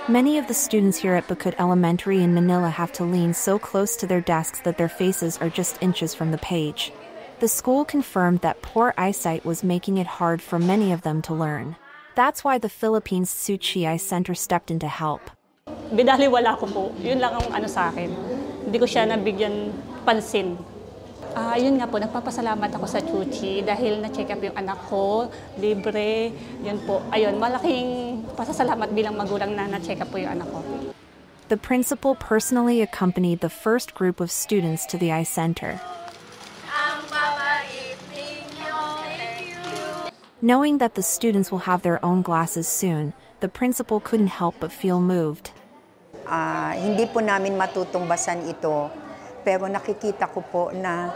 Many of the students here at Bukut Elementary in Manila have to lean so close to their desks that their faces are just inches from the page. The school confirmed that poor eyesight was making it hard for many of them to learn. That's why the Philippines Tzu Chi Eye Center stepped in to help. Binaliwala ko po. Yun lang ang ano sa akin. Hindi ko siya nabigyan pansin. Yun nga po, nagpapasalamat ako sa Tzu Chi dahil na-check up yung anak ko, libre. Yun po, ayun, malaking pasasalamat bilang magulang na na-check up po yung anak ko. The principal personally accompanied the first group of students to the eye center. Knowing that the students will have their own glasses soon, the principal couldn't help but feel moved. Hindi po namin matutumbasan ito, pero nakikita ko po na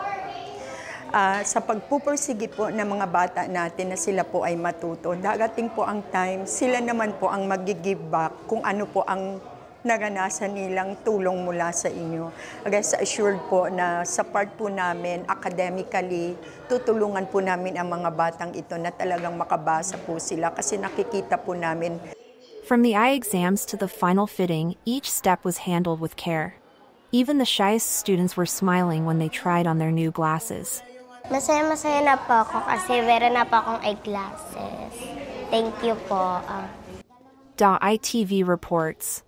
sa pagpupursige po ng mga bata natin na sila po ay matuto, darating po ang time, sila naman po ang mag-give back kung ano po ang naranasan nilang tulong mula sa inyo. Rest assured po na sa part po namin, academically, tutulungan po namin ang mga batang ito na talagang makabasa po sila kasi nakikita po namin. From the eye exams to the final fitting, each step was handled with care. Even the shyest students were smiling when they tried on their new glasses. Masaya-masaya na po ako kasi meron na po akong eyeglasses. Thank you po. ITV reports.